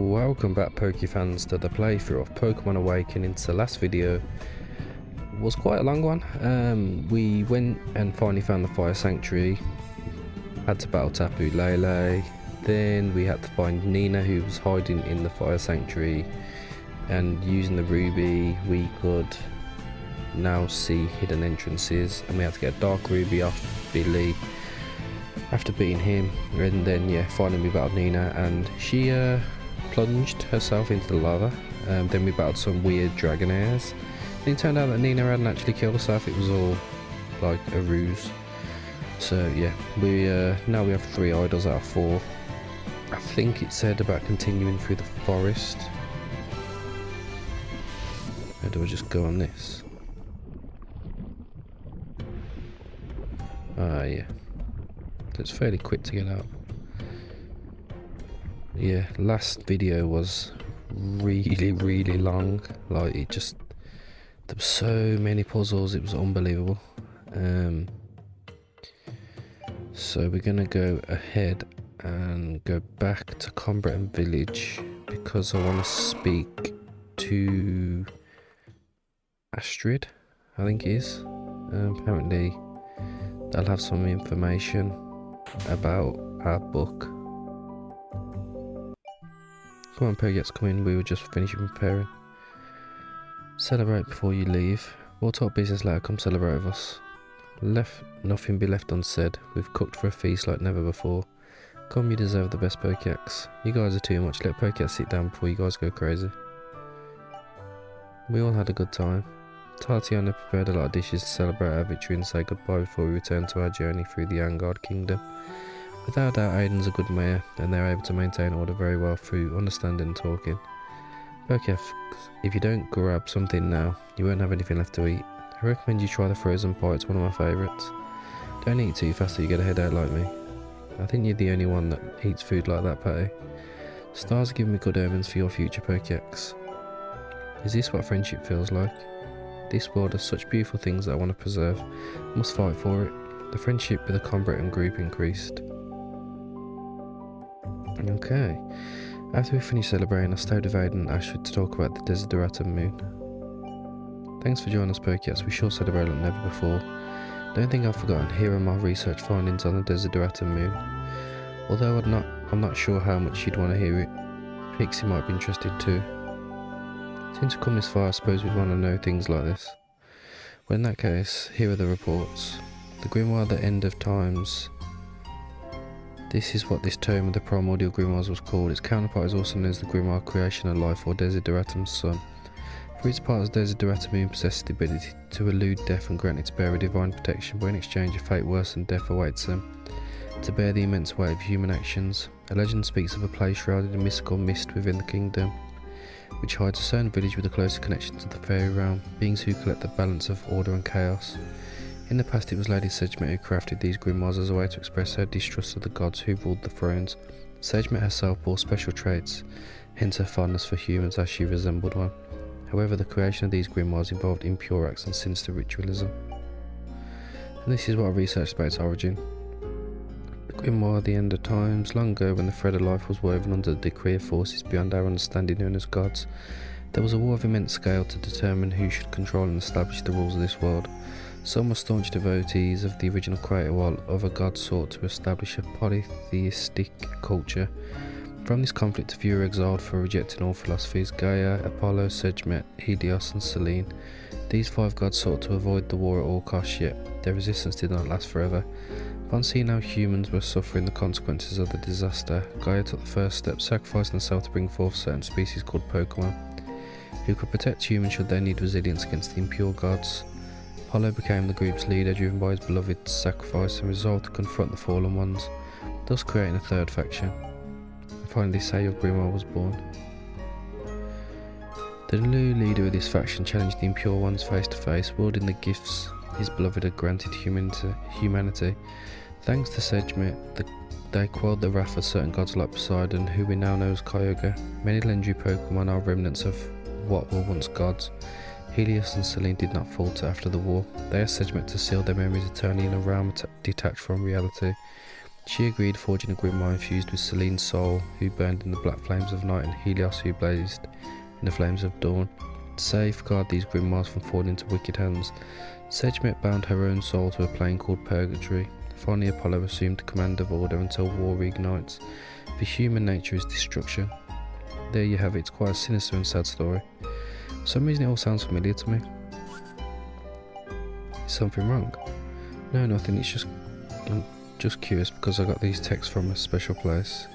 Welcome back Pokefans to the playthrough of Pokemon Awakening. So last video was quite a long one. We went and finally found the Fire Sanctuary, had to battle Tapu Lele, then we had to find Nina who was hiding in the Fire Sanctuary, and using the Ruby we could now see hidden entrances, and we had to get a Dark Ruby off Billy after beating him, and then yeah, finally we battled Nina and she plunged herself into the lava. Then we battled some weird Dragonairs. Then it turned out that Nina hadn't actually killed herself, it was all like a ruse. So yeah, we now we have 3 idols out of 4. I think it said about continuing through the forest. Or do I just go on this? Yeah. So it's fairly quick to get out. Yeah, last video was really long. Like it just, there were so many puzzles, it was unbelievable. So we're gonna go ahead and go back to Comraham village because I want to speak to Astrid, I think it is. Apparently they'll have some information about our book. Come on Pogets, come in, we were just finishing preparing. Celebrate before you leave. We'll talk business later, come celebrate with us. Nothing be left unsaid. We've cooked for a feast like never before. Come, you deserve the best Pokédex. You guys are too much, let Pokédex sit down before you guys go crazy. We all had a good time. Tatiana prepared a lot of dishes to celebrate our victory and say goodbye before we return to our journey through the Angard Kingdom. Without doubt, Aiden's a good mayor, and they're able to maintain order very well through understanding and talking. Pokédex, if you don't grab something now, you won't have anything left to eat. I recommend you try the frozen pie, it's one of my favourites. Don't eat too fast or you get a headache like me. I think you're the only one that eats food like that, Patty. Stars are giving me good omens for your future, Pokédex. Is this what friendship feels like? This world has such beautiful things that I want to preserve. I must fight for it. The friendship with the Comraham group increased. Okay. After we finish celebrating, I stayed with Aiden and Ashford to talk about the Desideratum moon. Thanks for joining us, Pokédex. We sure celebrate like never before. Don't think I've forgotten. Here are my research findings on the Desideratum moon. Although I'm not sure how much you'd want to hear it. Pixie might be interested too. Since we've come this far, I suppose we'd want to know things like this. Well, in that case, here are the reports. The Grimoire, the End of Times. This is what this tome of the Primordial Grimoires was called. Its counterpart is also known as the Grimoire Creation of Life, or Desideratum's Son. For its part, Desideratum moon possesses the ability to elude death and grant its bearer divine protection, but in exchange a fate worse than death awaits them. To bear the immense weight of human actions, a legend speaks of a place shrouded in mystical mist within the kingdom, which hides a certain village with a closer connection to the fairy realm, beings who collect the balance of order and chaos. In the past it was Lady Sejmet who crafted these grimoires as a way to express her distrust of the gods who ruled the thrones. Sejmet herself bore special traits, hence her fondness for humans as she resembled one. However, the creation of these grimoires involved impure acts and sinister ritualism. And this is what I researched about its origin. The Grimoire, the End of Times. Long ago, when the thread of life was woven under the decree of forces beyond our understanding known as gods, there was a war of immense scale to determine who should control and establish the rules of this world. Some were staunch devotees of the original creator, while other gods sought to establish a polytheistic culture. From this conflict, a few were exiled for rejecting all philosophies: Gaia, Apollo, Sejmet, Helios and Selene. These 5 gods sought to avoid the war at all costs, yet their resistance did not last forever. Upon seeing how humans were suffering the consequences of the disaster, Gaia took the first step, sacrificing herself to bring forth certain species called Pokémon, who could protect humans should they need resilience against the impure gods. Apollo became the group's leader, driven by his beloved's sacrifice, and resolved to confront the fallen ones, thus creating a 3rd faction. And finally, this is how your Grimoire was born. The new leader of this faction challenged the impure ones face to face, wielding the gifts his beloved had granted humanity. Thanks to Sejmet, they quelled the wrath of certain gods like Poseidon, who we now know as Kyogre. Many legendary Pokemon are remnants of what were once gods. Helios and Selene did not falter after the war. They asked Sejmet to seal their memories eternally in a realm detached from reality. She agreed, forging a grimoire infused with Selene's soul, who burned in the black flames of night, and Helios, who blazed in the flames of dawn. To safeguard these grimoires from falling into wicked hands, Sejmet bound her own soul to a plane called Purgatory. Finally, Apollo assumed command of order until war reignites, for human nature is destruction. There you have it. It's quite a sinister and sad story. For some reason it all sounds familiar to me. Is something wrong? No, nothing. I'm just curious because I got these texts from a special place.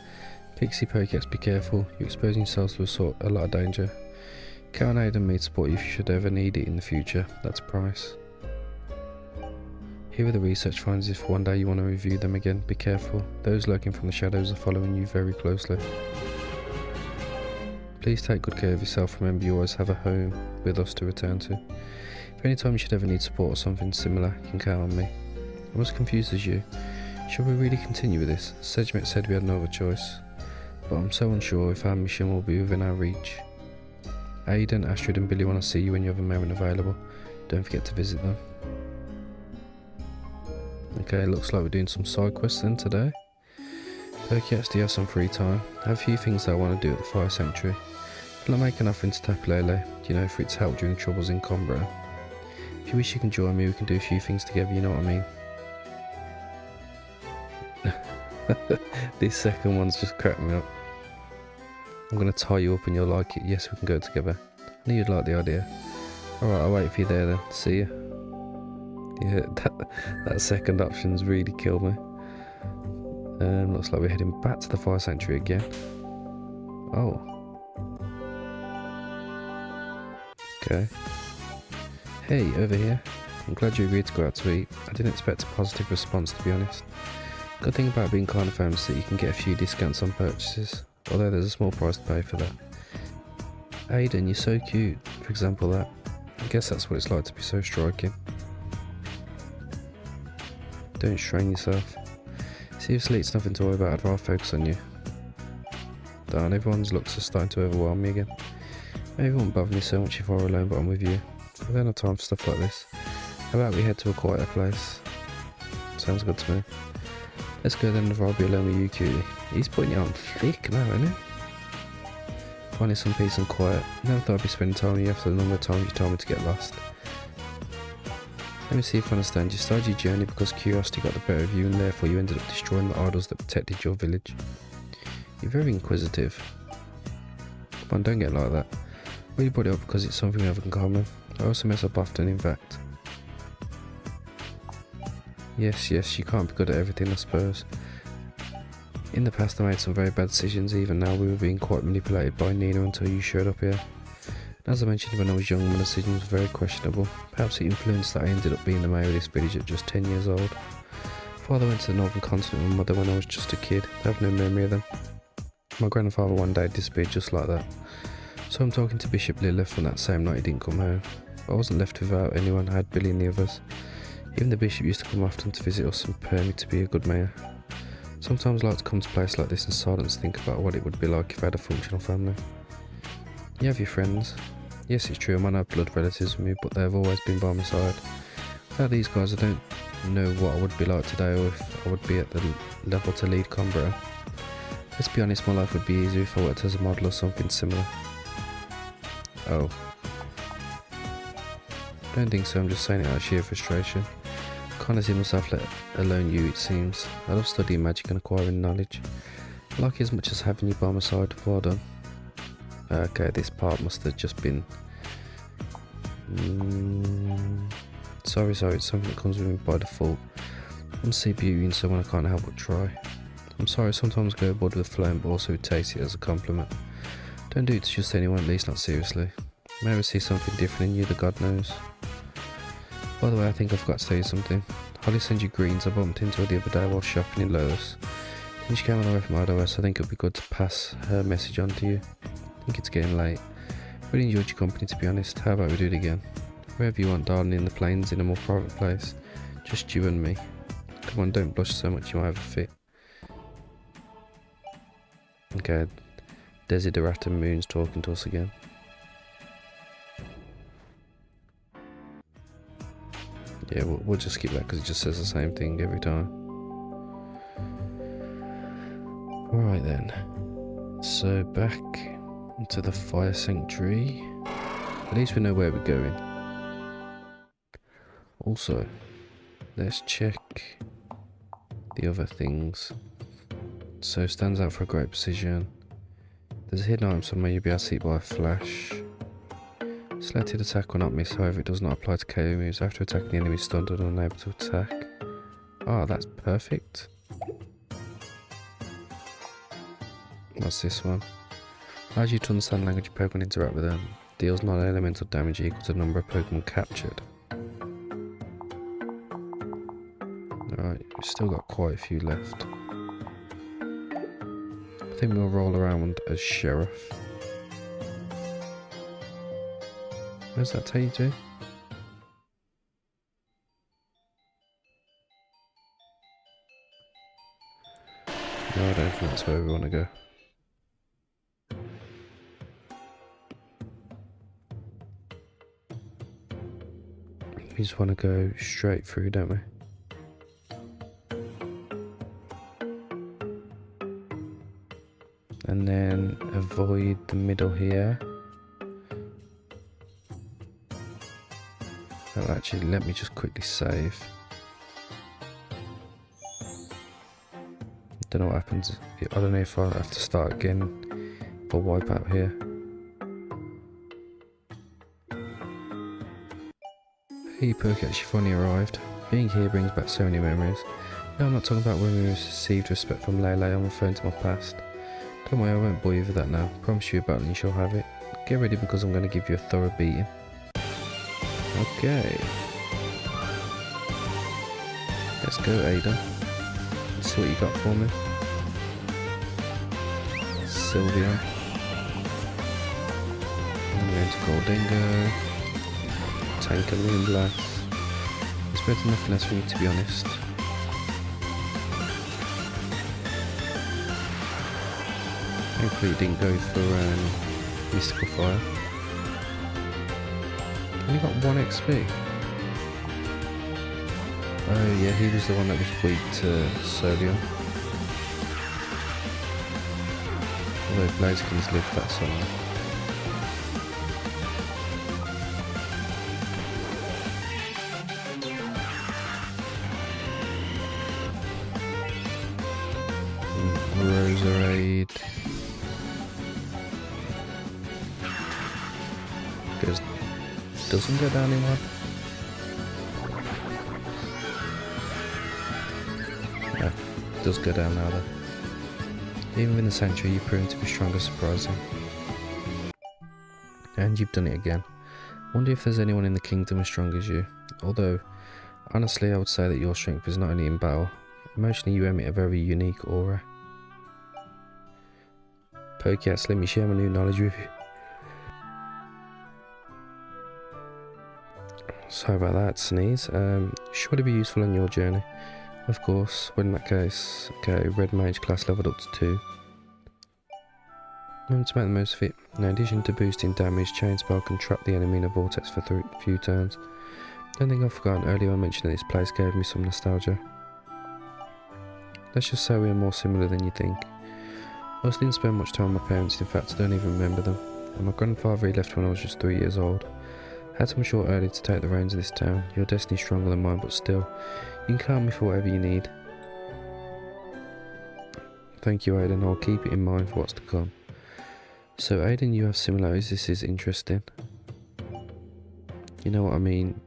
Pixie Pokex, be careful. You're exposing yourselves to a lot of danger. Count on Aid and me to support you if you should ever need it in the future. That's Price. Here are the research finds if one day you want to review them again. Be careful. Those lurking from the shadows are following you very closely. Please take good care of yourself. Remember, you always have a home with us to return to. If any time you should ever need support or something similar, you can count on me. I'm as confused as you. Shall we really continue with this? Sejmet said we had no other choice, but I'm so unsure if our mission will be within our reach. Aiden, Astrid and Billy want to see you when you have a moment available. Don't forget to visit them. Okay, looks like we're doing some side quests then today. Pokex, do you have some free time? I have a few things that I want to do at the Fire Sanctuary. Will I make an offering to Tapulele, for its help during troubles in Comraham? If you wish you can join me, we can do a few things together, you know what I mean? This second one's just cracked me up. I'm going to tie you up and you'll like it. Yes, we can go together. I knew you'd like the idea. Alright, I'll wait for you there then. See ya. Yeah, that second option's really killed me. Looks like we're heading back to the Fire Sanctuary again. Oh. Okay. Hey, over here. I'm glad you agreed to go out to eat. I didn't expect a positive response, to be honest. Good thing about being kind of famous is that you can get a few discounts on purchases, although there's a small price to pay for that. Aiden, you're so cute. For example, that. I guess that's what it's like to be so striking. Don't strain yourself. Seriously, it's nothing to worry about. I'd rather focus on you. Darn, everyone's looks are starting to overwhelm me again. Maybe it wouldn't bother me so much if I were alone, but I'm with you. I don't have time for stuff like this. How about we head to a quieter place? Sounds good to me. Let's go then, if I'll be alone with you, cutie. He's putting you on thick now, isn't he? Finding some peace and quiet. Never thought I'd be spending time with you after the number of times you told me to get lost. Let me see if I understand. You started your journey because curiosity got the better of you and therefore you ended up destroying the idols that protected your village. You're very inquisitive. Come on, don't get like that. Well, you brought it up because it's something we have in common. I also mess up often, in fact. Yes, you can't be good at everything, I suppose. In the past I made some very bad decisions. Even now we were being quite manipulated by Nina until you showed up here. As I mentioned, when I was young, my decisions were very questionable. Perhaps it influenced that I ended up being the mayor of this village at just 10 years old. Father went to the northern continent with my mother when I was just a kid. I have no memory of them. My grandfather one day disappeared just like that. So I'm talking to Bishop Lilith from that same night he didn't come home. But I wasn't left without anyone. I had Billy and the others. Even the bishop used to come often to visit us and prepare me to be a good mayor. Sometimes I like to come to a place like this in silence and think about what it would be like if I had a functional family. You have your friends. Yes, it's true, I might not have blood relatives with me, but they've always been by my side. Without these guys, I don't know what I would be like today or if I would be at the level to lead Comraham. Let's be honest, my life would be easier if I worked as a model or something similar. Oh. I don't think so, I'm just saying it out of sheer frustration. I can't see myself let alone you, it seems. I love studying magic and acquiring knowledge. I like it as much as having you by my side. Well done. Okay, this part must have just been... Sorry, it's something that comes with me by default. I want to see beauty in someone I can't help but try. I'm sorry, sometimes I go aboard with the flow, but also taste it as a compliment. Don't do it to just anyone, at least not seriously. Maybe I see something different in you that God knows. By the way, I think I forgot to tell you something. Holly sends you greens. I bumped into her the other day while shopping in Lowe's. Since she came all the way from Edelweiss, I think it would be good to pass her message on to you. I think it's getting late. Really enjoyed your company, to be honest. How about we do it again? Wherever you want, darling, in the plains, in a more private place. Just you and me. Come on, don't blush so much, you might have a fit. Okay, DESIDERATUM Moon's talking to us again. Yeah, we'll just skip that because it just says the same thing every time. Right then. So back into the fire sanctuary. At least we know where we're going. Also, let's check the other things. So stands out for a great precision. There's a hidden item somewhere you'll be able to see by a flash. Selected attack will not miss, however it does not apply to KO moves. After attacking the enemy stunned and unable to attack. Ah, that's perfect. What's this one? Allows you to understand the language of Pokemon interact with them. Deals non-elemental damage equal to the number of Pokemon captured. Alright, we've still got quite a few left. I think we'll roll around as Sheriff. What does that take you to? No, I don't think that's where we want to go. We just want to go straight through, don't we? And then avoid the middle here. Oh, actually, let me just quickly save. Don't know what happens. I don't know if I have to start again or wipe out here. Hey, Perk actually finally arrived. Being here brings back so many memories. No, I'm not talking about when we received respect from Lele. I'm referring to my past. Don't worry, I won't bore you with that now. Promise you a battle and you shall have it. Get ready because I'm going to give you a thorough beating. Okay. Let's go, Ada. Let's see what you got for me. Sylvia. I'm going to Goldingo. Tank and Moonblast. It's better nothing less for you, to be honest. Hopefully it didn't go for Mystical Fire. Only got 1 XP. Oh yeah, he was the one that was weak to Sylvia. Although Blazekins lived that so long. Roserade. Doesn't go down in one. No, it does go down now though. Even in the sanctuary you've proven to be strong and surprising. And you've done it again. Wonder if there's anyone in the kingdom as strong as you. Although, honestly I would say that your strength is not only in battle. Emotionally you emit a very unique aura. Pokéats, let me share my new knowledge with you. Sorry about that sneeze. Should it be useful on your journey? Of course, well in that case, okay, Red Mage class leveled up to 2. Remember to make the most of it. In addition to boosting damage, Chain Spell can trap the enemy in a vortex for a few turns. Don't think I've forgotten earlier I mentioned that this place gave me some nostalgia. Let's just say we are more similar than you think. I also didn't spend much time with my parents, in fact I don't even remember them. And my grandfather he left when I was just 3 years old. Had some short early to take the reins of this town. Your destiny's stronger than mine, but still, you can count me for whatever you need. Thank you, Aiden. I'll keep it in mind for what's to come. So, Aiden, you have similarities. This is interesting. You know what I mean?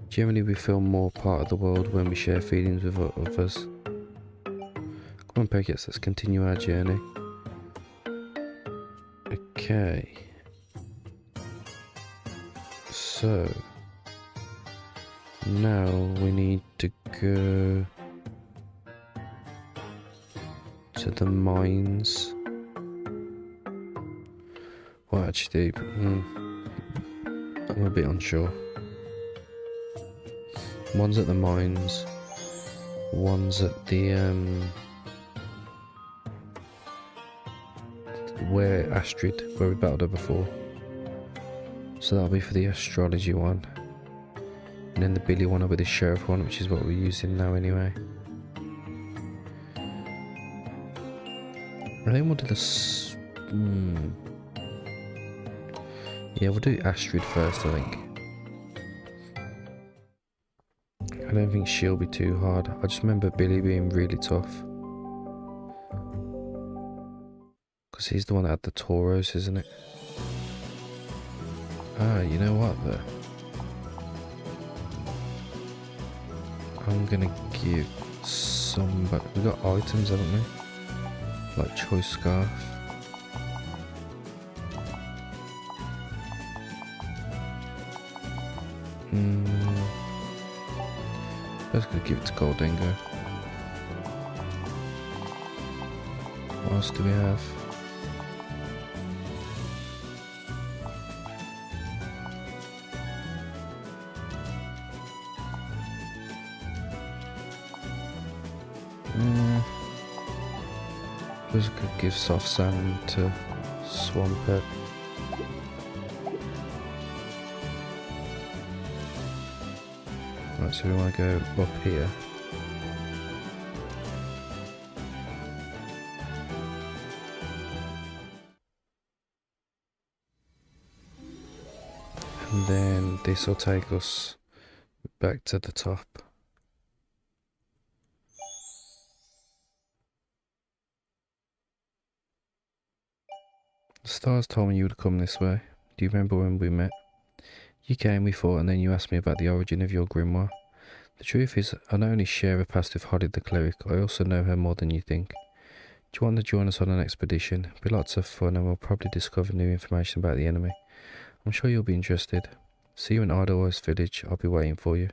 Generally, we feel more part of the world when we share feelings with others. Come on, Pokéats, let's continue our journey. Okay. So, now we need to go to the mines. Well, actually, I'm a bit unsure. One's at the mines, one's at the, where Astrid, where we battled her before. So that'll be for the astrology one. And then the Billy one will be the sheriff one, which is what we're using now anyway. think we'll do this. Yeah, we'll do Astrid first, I think. I don't think she'll be too hard. I just remember Billy being really tough. Because he's the one that had the Tauros, isn't it? Ah, you know what though? I'm gonna give some back. We got items, haven't we? Like choice scarf. Let's go give it to Goldengo. What else do we have? Let's go give soft sand to Swampert. Right, so we want to go up here. And then this will take us back to the top. The stars told me you would come this way. Do you remember when we met? You came, we fought, and then you asked me about the origin of your grimoire. The truth is, I not only share a past with Holly the cleric, I also know her more than you think. Do you want to join us on an expedition? It'll be lots of fun, and we'll probably discover new information about the enemy. I'm sure you'll be interested. See you in Edelweiss village. I'll be waiting for you.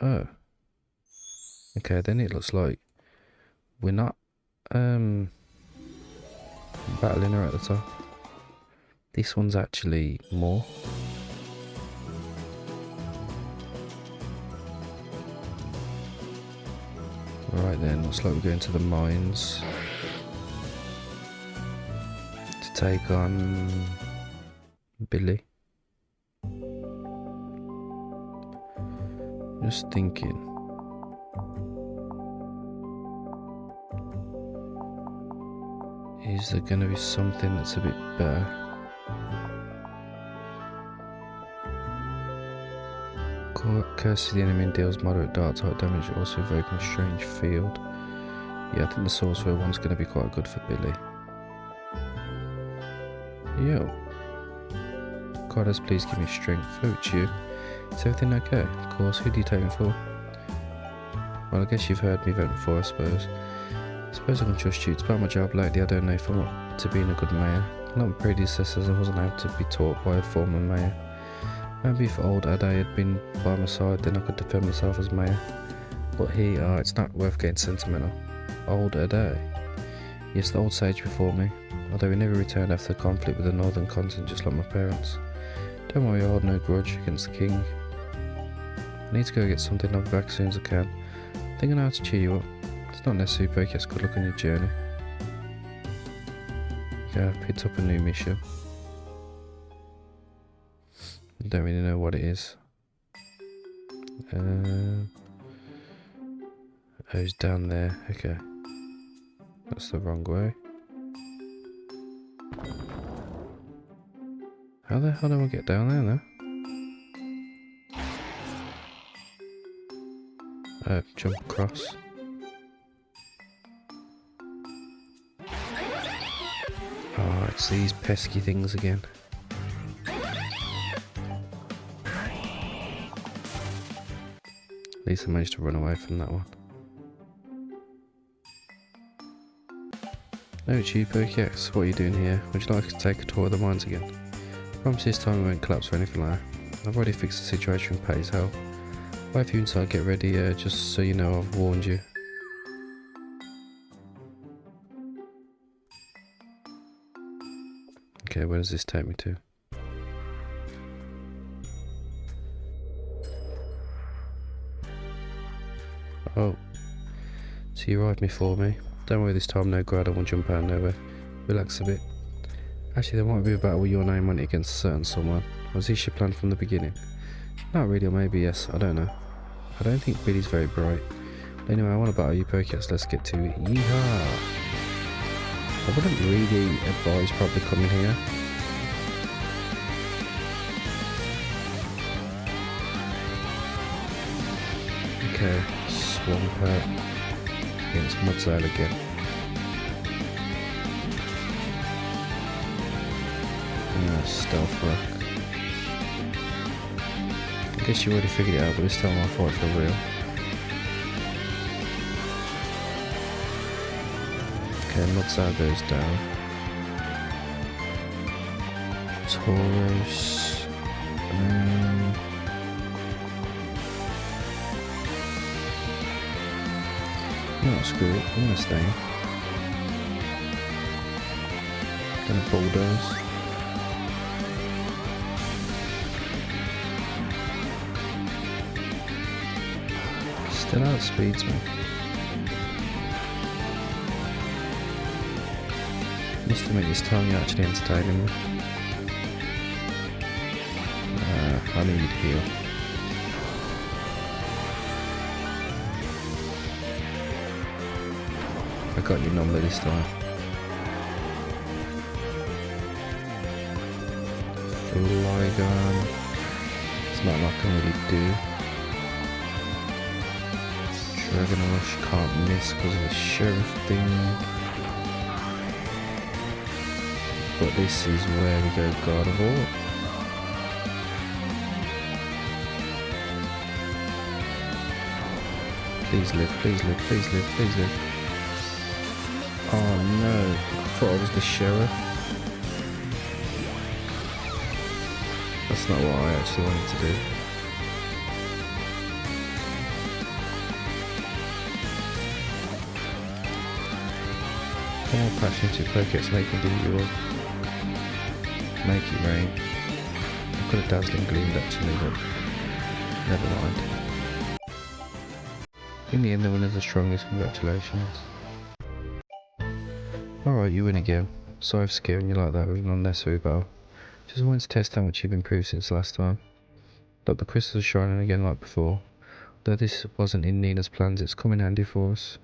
Oh. Okay, then it looks like we're not battling her at the top. This one's actually more. Right then, looks like we're going to the mines to take on Billy. Just thinking. Is there going to be something that's a bit better? Curses the enemy and deals moderate dark type damage, also evoking a strange field. Yeah, I think the sorcerer one's going to be quite good for Billy. Yo. Goddess, please give me strength. Oh, it's you. Is everything okay? Of course, who do you take me for? Well, I guess you've heard me vent before, I suppose. I suppose I can trust you. It's about my job lately. I don't know if I want to being a good mayor. Like my predecessors, I wasn't able to be taught by a former mayor. Maybe if old Ade had been by my side, then I could defend myself as mayor. But here, it's not worth getting sentimental. Old Ade? Yes, the old sage before me. Although he never returned after the conflict with the northern continent, just like my parents. Don't worry, I hold no grudge against the king. I need to go get something. I'll be back as soon as I can. I think I know how to cheer you up. It's not necessary, but yes, good luck on your journey. Yeah, I picked up a new mission. I don't really know what it is. Oh, it's down there. Okay. That's the wrong way. How the hell do I get down there now? Jump across. Oh, it's these pesky things again. At least I managed to run away from that one. No, Chief Pokéx, what are you doing here? Would you like to take a tour of the mines again? I promise this time we won't collapse or anything like that. I've already fixed the situation with Patty's help. Wait for you inside, get ready, just so you know I've warned you. Okay, where does this take me to? Oh, so you arrived before me. Don't worry this time, no grad, I won't jump out of nowhere. Relax a bit. Actually, there might be a battle with your name on it against a certain someone. Was this your plan from the beginning? Not really, or maybe yes, I don't know. I don't think Billy's very bright. But anyway, I want to battle you, Pokédex, let's get to it. Yeehaw! I wouldn't really advise probably coming here. Okay, Swampert against Mudsail again. Stealth Rock. I guess you already figured it out, but this time I'll fight for real. Okay, Mudsail goes down. Tauros. No, screw it. I'm gonna stay. Gonna bulldoze. Still outspeeds me. Must admit this time you're actually entertaining me. I need heal. I got your number this time. Flygon. It's not like I can really do. Dragon Rush can't miss because of the sheriff thing. But this is where we go God of War. Please live, please live, please live, please live. Oh no, I thought I was the sheriff. That's not what I actually wanted to do. Come on, passion to Pokémon, make it do you all. Make it rain. I could have dazzling gleamed actually, but never mind. In the end, the winner's the strongest. Congratulations. Alright, you win again. Sorry for scaring you like that with an unnecessary battle. Just wanted to test how much you've improved since last time. Look, the crystals are shining again like before. Though this wasn't in Nina's plans, it's come in handy for us.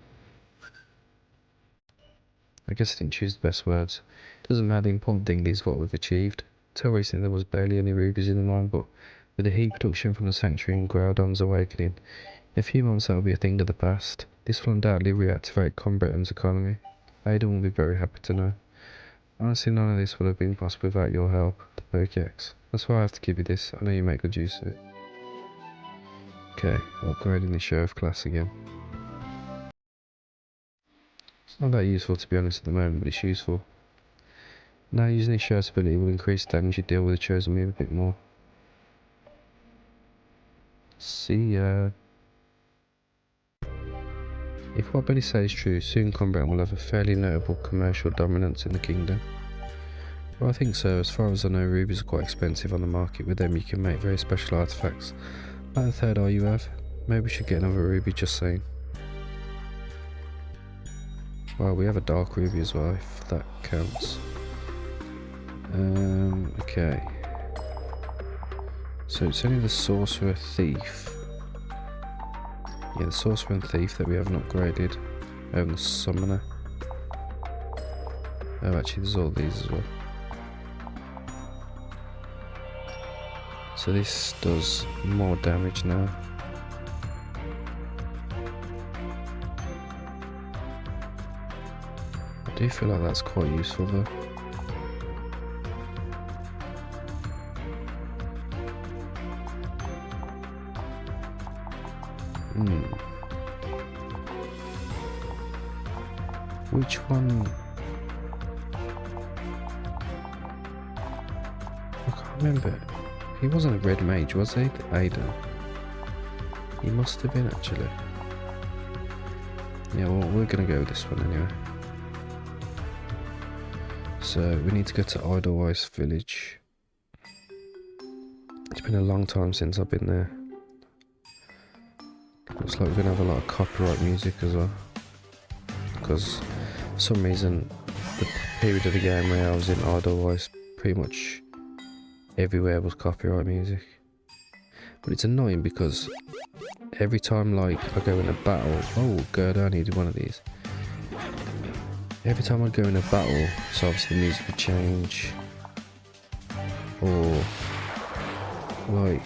I guess I didn't choose the best words. Doesn't matter, the important thing is what we've achieved. Till recently there was barely any rubies in the mine, but with the heat production from the Sanctuary and Groudon's awakening, in a few months that will be a thing of the past. This will undoubtedly reactivate Comraham's economy. Aiden will be very happy to know. Honestly, none of this would have been possible without your help, the Pokex. That's why I have to give you this. I know you make good use of it. Okay, upgrading the sheriff class again. It's not that useful to be honest at the moment, but it's useful. Now using the sheriff's ability will increase damage you deal with the chosen move a bit more. See ya. If what Billy says is true, soon Comraham will have a fairly notable commercial dominance in the kingdom. Well, I think so. As far as I know, rubies are quite expensive on the market. With them you can make very special artifacts, like the third eye you have. Maybe we should get another ruby, just saying. Well, we have a dark ruby as well, if that counts. Okay. So it's only the sorcerer thief. Yeah, the sorcerer and thief that we haven't upgraded. The summoner. Oh, actually there's all these as well. So this does more damage now. I do feel like that's quite useful though. Which one? I can't remember. He wasn't a red mage, was he? Aiden. He must have been actually. Yeah, well, we're gonna go with this one anyway. So we need to go to Edelweiss village. It's been a long time since I've been there. Looks like we're gonna have a lot of copyright music as well, because for some reason the period of the game where I was in Edelweiss, pretty much everywhere was copyright music. But it's annoying because every time like I go in a battle, oh god, I needed one of these. Every time I'd go in a battle, so obviously the music would change, or like,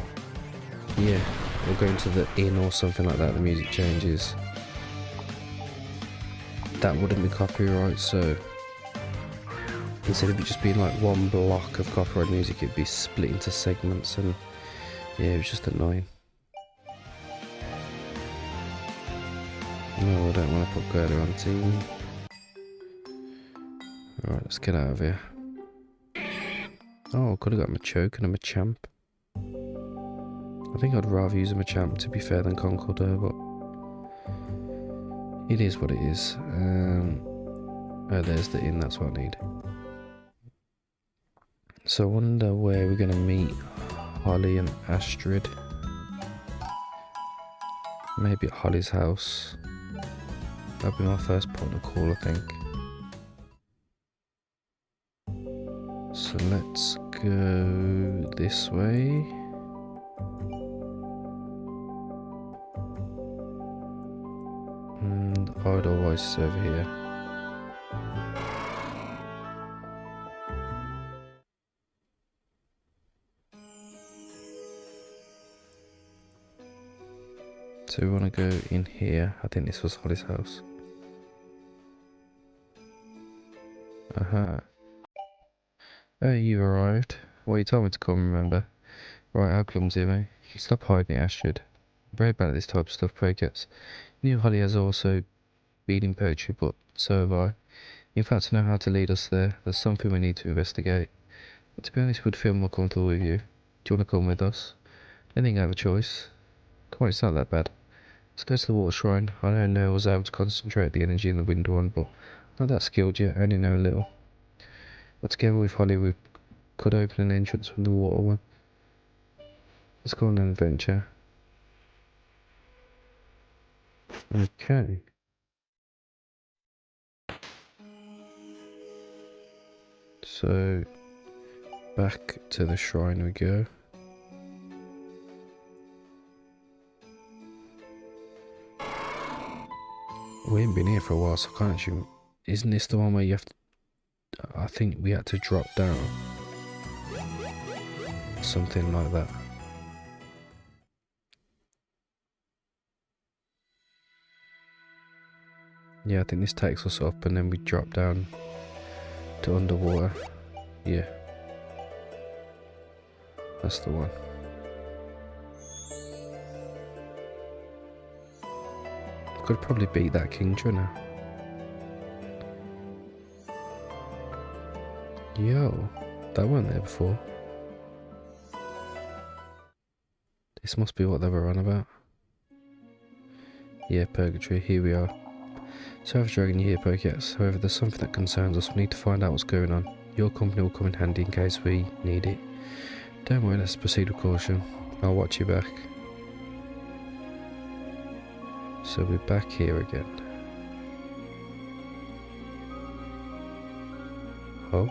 yeah, or go into the inn or something like that, the music changes. That wouldn't be copyright, so instead of it just being like one block of copyright music, it'd be split into segments, and yeah, it was just annoying. No, I don't want to put Gerda on team. Alright, let's get out of here. Oh, I could have got Machoke and a Machamp. I think I'd rather use a Machamp, to be fair, than Concorder, but it is what it is. Oh, there's the inn, that's what I need. So I wonder where we're going to meet Holly and Astrid. Maybe at Holly's house. That'll be my first port of call, I think. So let's go this way. And Edelweiss is over here. So we want to go in here. I think this was Holly's house. Aha. Oh, you arrived. Well, you told me to come, remember? Right, how clumsy of me. Stop hiding it, Astrid. I'm very bad at this type of stuff, Progress. You knew Holly has also been in Purgatory, but so have I. In fact, to know how to lead us there, there's something we need to investigate. But to be honest, we'd feel more comfortable with you. Do you want to come with us? I think I have a choice. Come on, it's not that bad. Let's go to the water shrine. I know Noah was able to concentrate the energy in the wind one, but not that skilled yet, I only know a little. But together with Holly, we could open an entrance from the water one. Let's go on an adventure. Okay. So, back to the shrine we go. We ain't been here for a while, so I can't actually... Isn't this the one where you have to... I think we had to drop down. Something like that. Yeah, I think this takes us up and then we drop down to underwater. Yeah. That's the one. Could probably beat that Kingdra now. Yo, that weren't there before. This must be what they were on about. Yeah, Purgatory, here we are. So I've dragged you here, Pokédex. However, there's something that concerns us. We need to find out what's going on. Your company will come in handy in case we need it. Don't worry, let's proceed with caution. I'll watch you back. So we're back here again. Oh.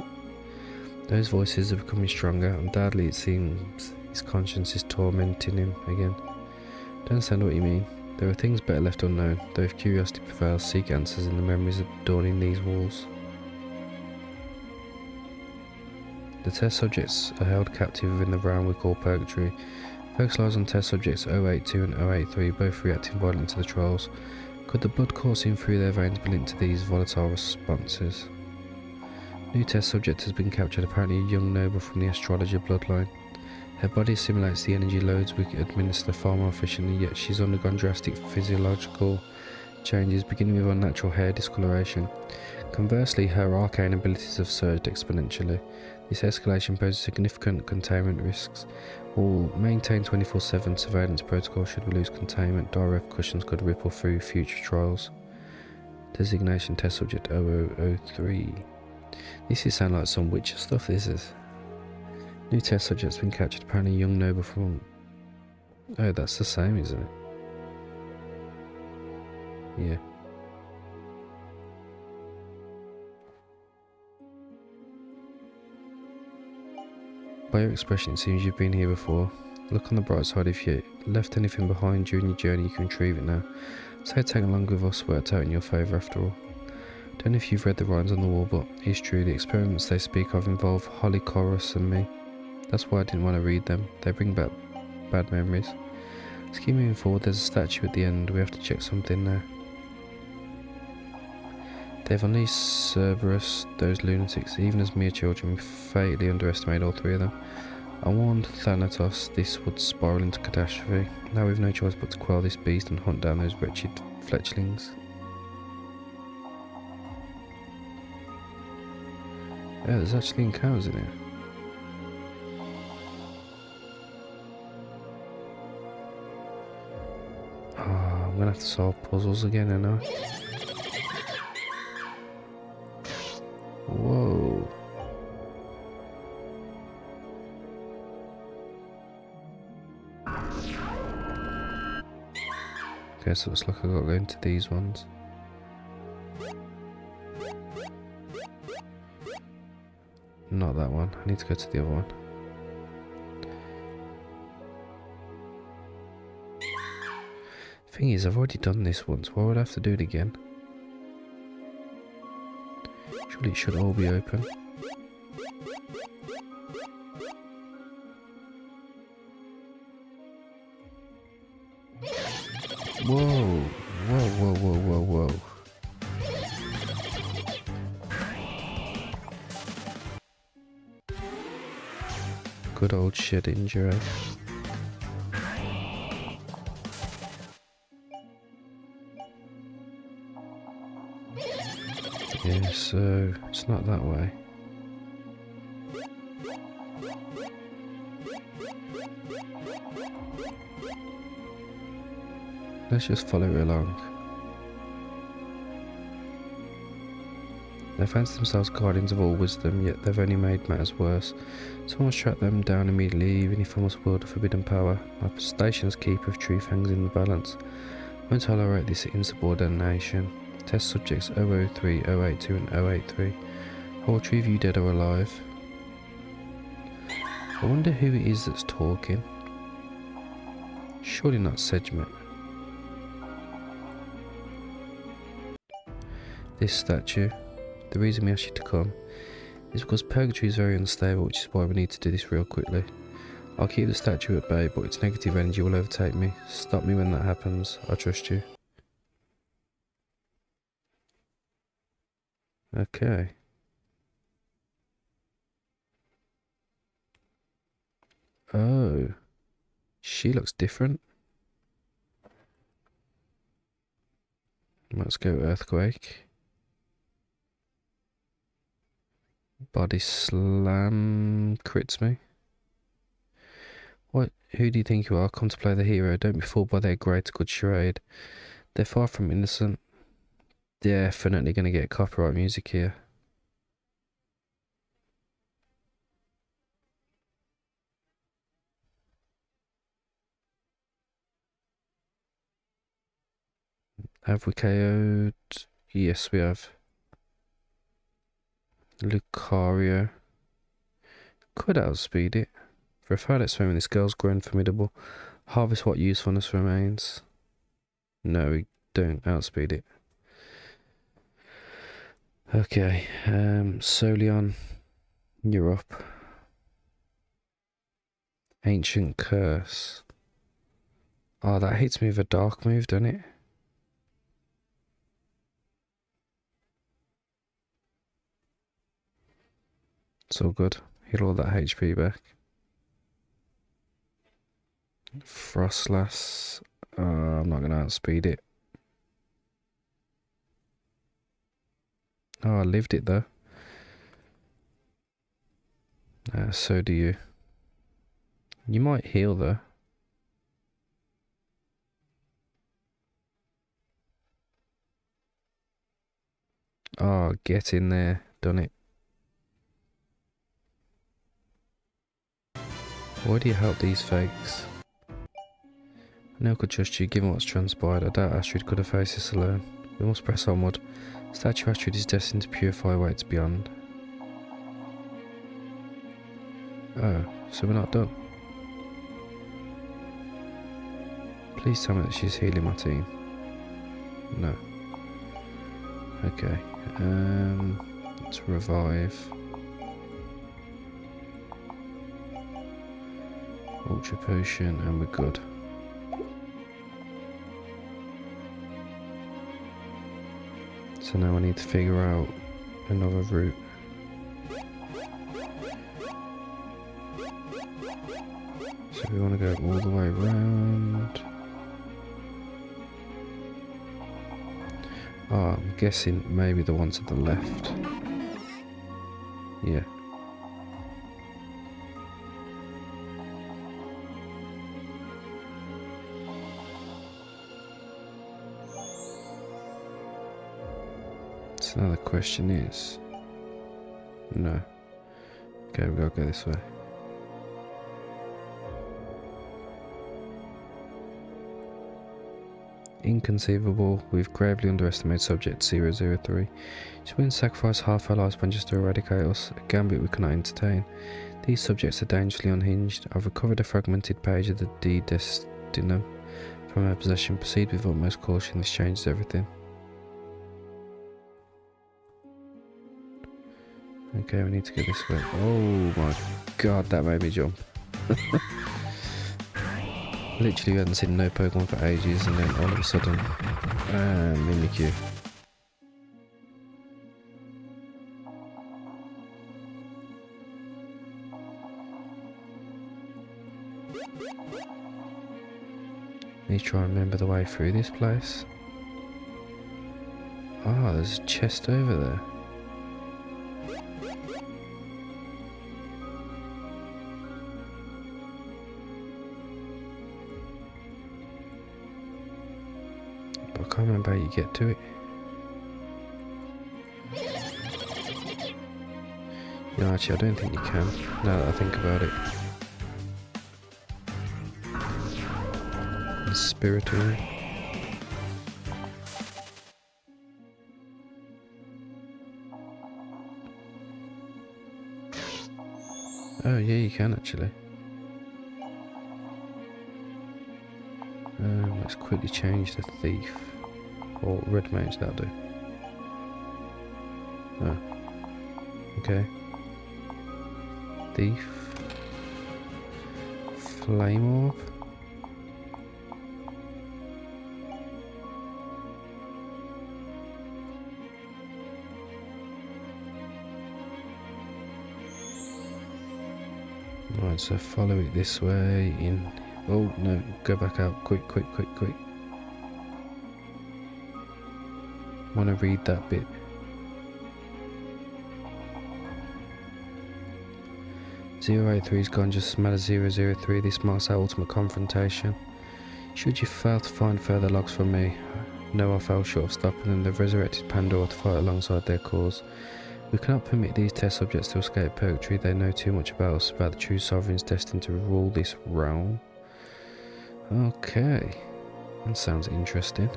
Those voices are becoming stronger. Undoubtedly it seems his conscience is tormenting him again. Don't understand what you mean. There are things better left unknown, though if curiosity prevails, seek answers in the memories adorning these walls. The test subjects are held captive within the realm we call Purgatory. Focus lies on test subjects 082 and 083, both reacting violently to the trials. Could the blood coursing through their veins be linked to these volatile responses? New test subject has been captured, apparently a young noble from the astrologer bloodline. Her body simulates the energy loads we administer far more efficiently, yet she's undergone drastic physiological changes, beginning with unnatural hair discoloration. Conversely, her arcane abilities have surged exponentially. This escalation poses significant containment risks. We'll maintain 24/7 surveillance protocol. Should we lose containment, dire repercussions could ripple through future trials. Designation test subject 0003. This is sounding like some Witcher stuff, this is. New test subject's been captured, apparently a young noble from... Oh, that's the same, isn't it? Yeah. By your expression, it seems you've been here before. Look on the bright side. If you left anything behind during your journey, you can retrieve it now. So taking along with us worked out in your favour after all. Don't know if you've read the writings on the wall, but it's true, the experiments they speak of involve Holly, Chorus and me. That's why I didn't want to read them, they bring back bad memories. Let's keep moving forward, there's a statue at the end, we have to check something now. They've unleashed Cerberus, those lunatics, even as mere children, we fatally underestimate all three of them. I warned Thanatos this would spiral into catastrophe. Now we've no choice but to quell this beast and hunt down those wretched fletchlings. Yeah, there's actually encounters in here. Oh, I'm gonna have to solve puzzles again, I know. Whoa. Okay, so it looks like I've got to go into these ones. Not that one, I need to go to the other one. Thing is, I've already done this once, why would I have to do it again? Surely it should all be open. Whoa, whoa, whoa, whoa, whoa, whoa. Good old shed injury. Yeah, so it's not that way. Let's just follow it along. They fancy themselves guardians of all wisdom, yet they've only made matters worse. Someone must track them down immediately, even if I must wield a forbidden power. My station as keeper of truth hangs in the balance. I won't tolerate this insubordination. Test subjects 003, 082 and 083. I will retrieve you dead or alive. I wonder who it is that's talking. Surely not Sejmet. This statue, the reason we asked you to come is because Purgatory is very unstable, which is why we need to do this real quickly. I'll keep the statue at bay, but its negative energy will overtake me. Stop me when that happens, I trust you. Okay. Oh. She looks different. Let's go earthquake. Body slam crits me. What? Who do you think you are? Come to play the hero. Don't be fooled by their great good charade. They're far from innocent. Definitely going to get copyright music here. Have we KO'd? Yes, we have. Lucario. Could outspeed it. For a fact, it's when this girl's grown formidable. Harvest what usefulness remains. No, we don't outspeed it. Okay, Solion, you're up. Ancient Curse. Oh, that hits me with a dark move, doesn't it? It's all good. Heal all that HP back. Frostlass. I'm not going to outspeed it. Oh, I lived it though. So do you. You might heal though. Oh, get in there. Done it. Why do you help these fakes? I know I could trust you given what's transpired. I doubt Astrid could have faced this alone. We must press onward. Statue Astrid is destined to purify waits beyond. Oh, so we're not done. Please tell me that she's healing my team. No. Okay. Let's revive. Ultra potion, and we're good. So now I need to figure out another route. So we want to go all the way around. Oh, I'm guessing maybe the one to the left. Yeah. So now the question is... No. Okay, we gotta go this way. Inconceivable. We've gravely underestimated Subject 003. Should we sacrifice half our lifespan just to eradicate us? A gambit we cannot entertain. These subjects are dangerously unhinged. I've recovered a fragmented page of the DESIDERATum from our possession. Proceed with utmost caution. This changes everything. Okay, we need to go this way. Oh my god, that made me jump. Literally, we hadn't seen no Pokemon for ages, and then all of a sudden, Mimikyu. Need to try and remember the way through this place. Ah, there's a chest over there. I can't remember how you get to it. No, actually, I don't think you can, now that I think about it. Spiritual. Oh, yeah, you can actually. Let's quickly change the thief. Or red mage, that'll do. Oh. Okay. Thief. Flame orb. Right, so follow it this way in. Oh no, go back out. Quick, quick, quick, quick. Want to read that bit. .083's gone just as mad as 003. This marks our ultimate confrontation. Should you fail to find further logs from me, know I fell short of stopping them. They've resurrected Pandora to fight alongside their cause. We cannot permit these test subjects to escape Purgatory. They know too much about us, about the true sovereigns destined to rule this realm. Okay, that sounds interesting.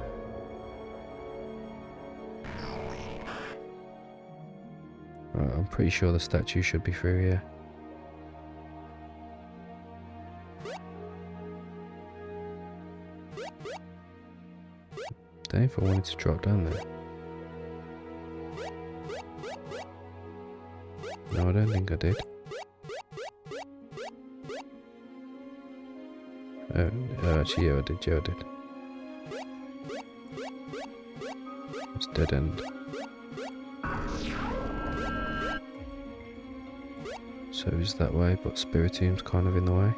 Right, I'm pretty sure the statue should be through here. Don't know if I wanted to drop down there. No, I don't think I did. Oh, actually, yeah, I did. Yeah, I did. It's dead end. So it's that way, but Spiritom's kind of in the way.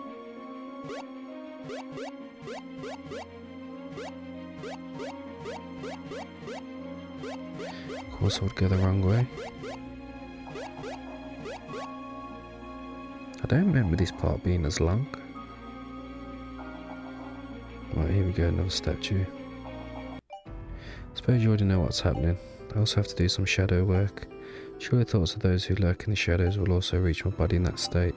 Of course, I would go the wrong way. I don't remember this part being as long. Right, here we go, another statue. I suppose you already know what's happening. I also have to do some shadow work. Surely the thoughts of those who lurk in the shadows will also reach my body in that state.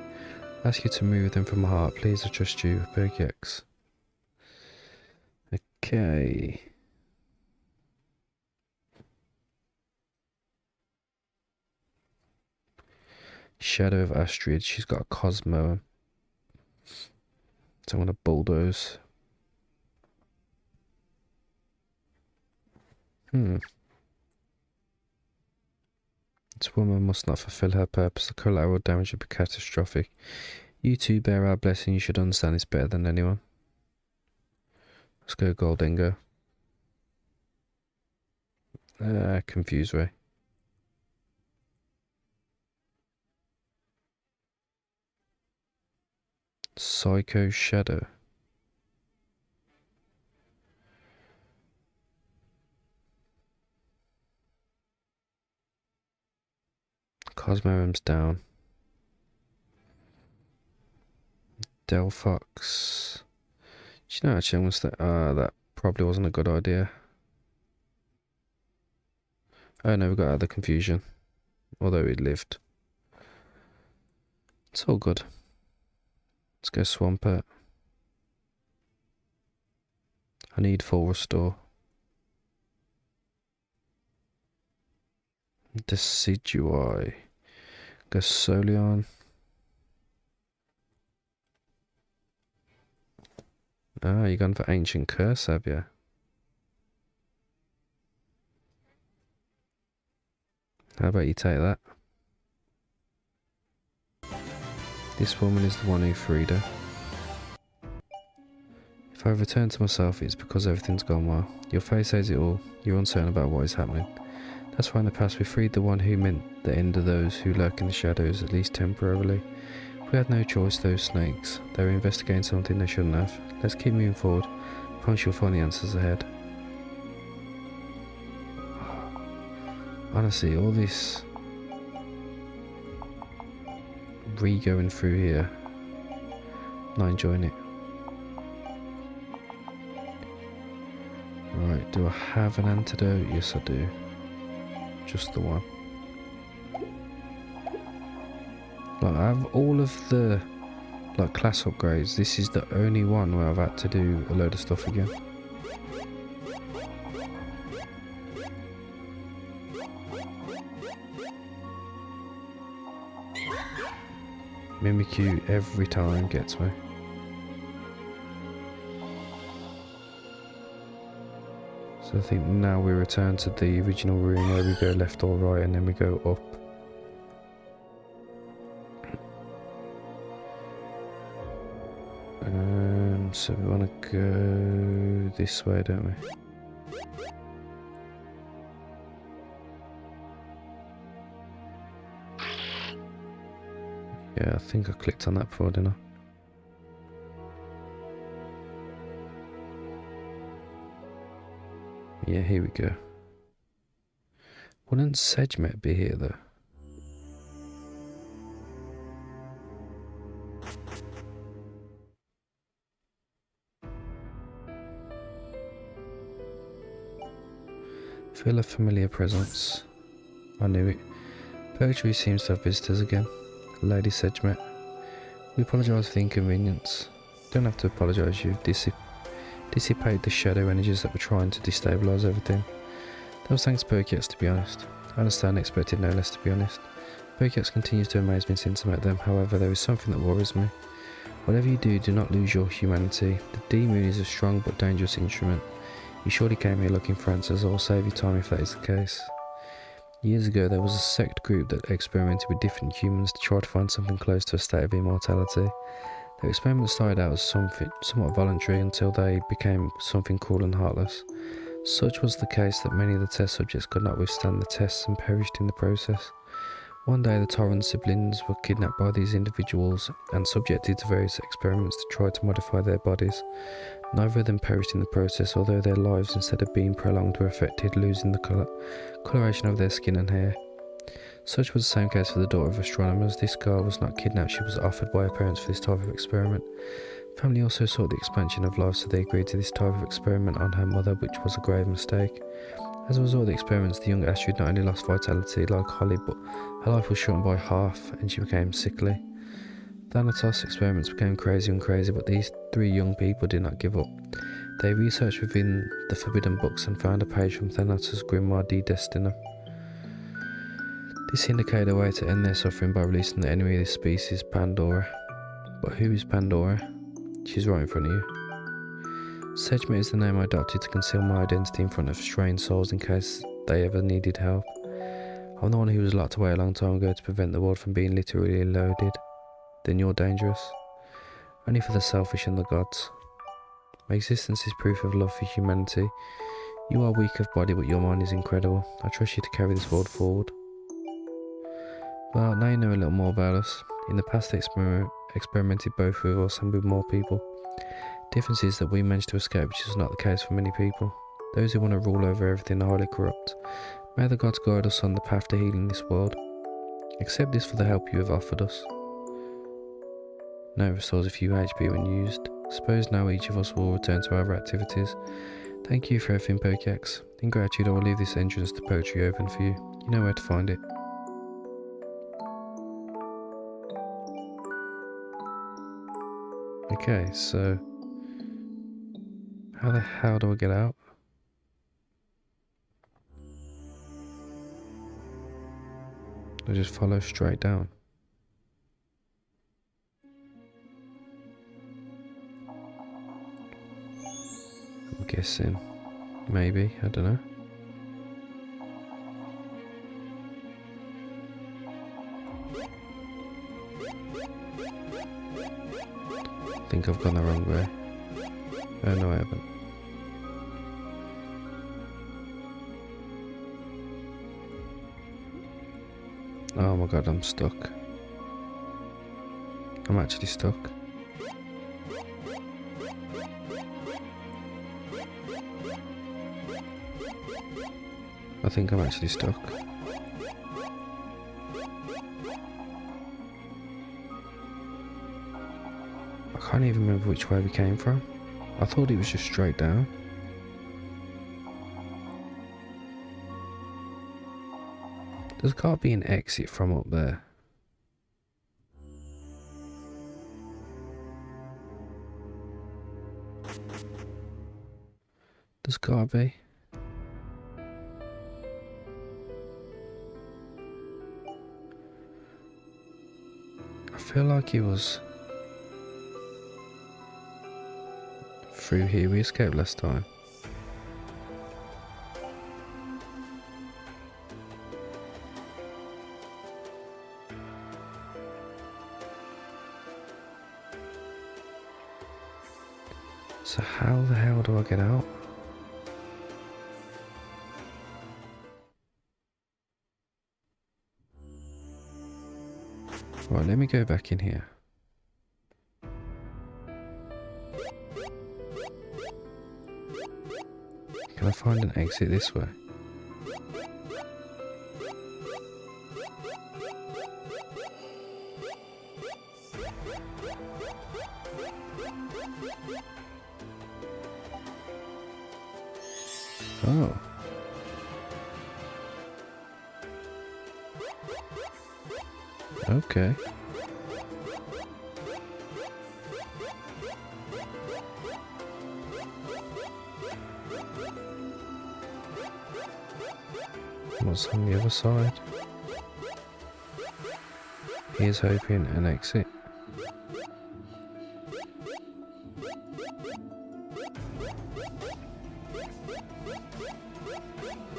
I ask you to move them from my heart. Please, I trust you, Bergex. Okay. Shadow of Astrid. She's got a Cosmo. So I'm going to bulldoze. This woman must not fulfill her purpose. The collateral damage would be catastrophic. You two bear our blessing. You should understand this better than anyone. Let's go Goldingo. Confused Ray. Psycho Shadow. Comraham's down. Delphox. Do you know, actually, I'm going to stay. That probably wasn't a good idea. Oh no, we got out of the confusion. Although we lived. It's all good. Let's go Swampert. I need full restore. Decidui. Go Solion. Ah, you're going for Ancient Curse, have you? How about you take that? This woman is the one who freed her. If I return to myself, it's because everything's gone well. Your face says it all. You're uncertain about what is happening. That's why in the past we freed the one who meant the end of those who lurk in the shadows, at least temporarily. We had no choice, those snakes. They were investigating something they shouldn't have. Let's keep moving forward. I promise you'll find the answers ahead. Honestly, all this going through here, not enjoying it. Right, do I have an antidote? Yes I do. Just the one. Like, I have all of the class upgrades. This is the only one where I've had to do a load of stuff again. Mimikyu every time gets me. So I think now we return to the original room where we go left or right and then we go up. So we want to go this way, don't we? Yeah, I think I clicked on that before, didn't I? Yeah, here we go. Wouldn't Sejmet be here though? Feel a familiar presence. I knew it. Purgatory seems to have visitors again. Lady Sejmet. We apologise for the inconvenience. Don't have to apologise, you've dissipated the shadow energies that were trying to destabilise everything. That was thanks to Perkins, to be honest. I understand, expected no less, to be honest. Perkins continues to amaze me since I met them, however there is something that worries me. Whatever you do, do not lose your humanity. The D-Moon is a strong but dangerous instrument. You surely came here looking for answers. I will save you time if that is the case. Years ago there was a sect group that experimented with different humans to try to find something close to a state of immortality. Their experiment started out as somewhat voluntary until they became something cruel and heartless. Such was the case that many of the test subjects could not withstand the tests and perished in the process. One day the Torrens siblings were kidnapped by these individuals and subjected to various experiments to try to modify their bodies. Neither of them perished in the process, although their lives, instead of being prolonged, were affected, losing the coloration of their skin and hair. Such was the same case for the daughter of astronomers. This girl was not kidnapped, she was offered by her parents for this type of experiment. Family also sought the expansion of life, so they agreed to this type of experiment on her mother, which was a grave mistake. As a result of the experiments, the young Astrid not only lost vitality like Holly, but her life was shortened by half and she became sickly. Thanatos' experiments became crazier and crazier, but these three young people did not give up. They researched within the forbidden books and found a page from Thanatos' grimoire De Destinum. This indicated a way to end their suffering by releasing the enemy of this species, Pandora. But who is Pandora? She's right in front of you. Sejmet is the name I adopted to conceal my identity in front of strange souls in case they ever needed help. I'm the one who was locked away a long time ago to prevent the world from being literally loaded. Then you're dangerous. Only for the selfish and the gods. My existence is proof of love for humanity. You are weak of body, but your mind is incredible. I trust you to carry this world forward. Well, now you know a little more about us. In the past, they experimented both with us and with more people. Difference is that we managed to escape, which is not the case for many people. Those who want to rule over everything are highly corrupt. May the gods guide us on the path to healing this world. Accept this for the help you have offered us. Now it restores a few HP when used. Suppose now each of us will return to our activities. Thank you for everything, Pokeax. In gratitude, I will leave this entrance to Poetry open for you. You know where to find it. Okay, so how the hell do I get out? I just follow straight down. I'm guessing, maybe, I don't know. I think I've gone the wrong way. Oh no, I haven't. Oh my god, I'm stuck. I'm actually stuck. I think I'm actually stuck. I can't even remember which way we came from. I thought it was just straight down. There's got to be an exit from up there. There's got to be. I feel like it was through here we escaped last time. So how the hell do I get out? Right, let me go back in here. Can I find an exit this way? Oh. Okay. What's on the other side? Here's hoping an exit.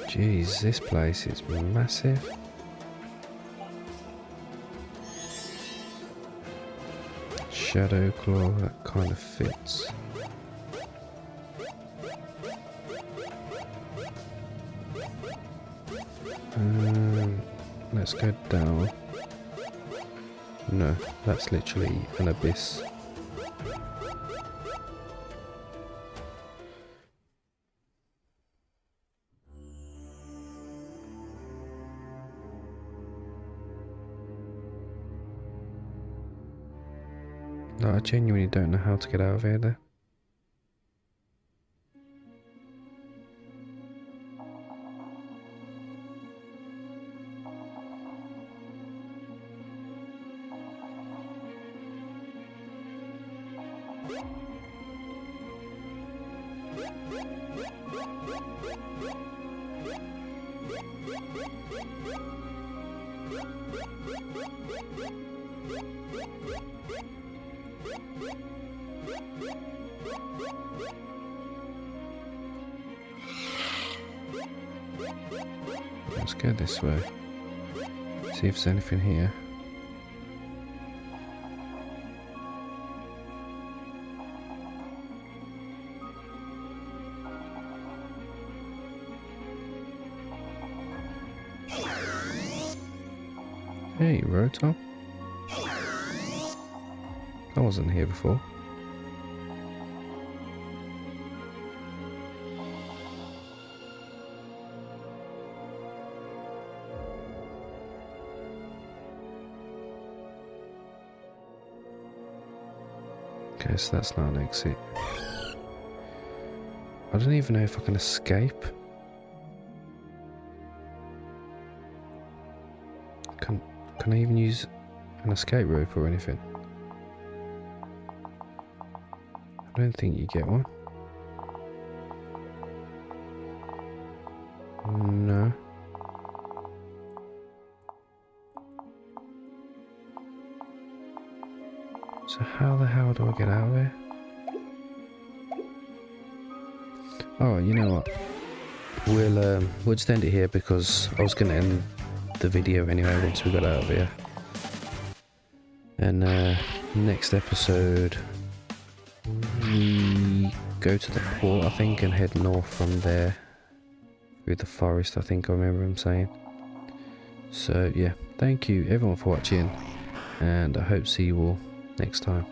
Jeez, this place is massive. Shadow Claw, that kind of fits. Let's go down. No, that's literally an abyss. I genuinely don't know how to get out of here there. Let's go this way. See if there's anything here. Hey, Rotom. I wasn't here before. Okay, so that's not an exit. I don't even know if I can escape. Can I even use an escape rope or anything? I don't think you get one. No. So how the hell do I get out of here? Oh, you know what? We'll just end it here because I was going to end the video anyway once we got out of here. And next episode we go to the port, I think, and head north from there through the forest, I think I remember him saying. So yeah, thank you everyone for watching, and I hope to see you all next time.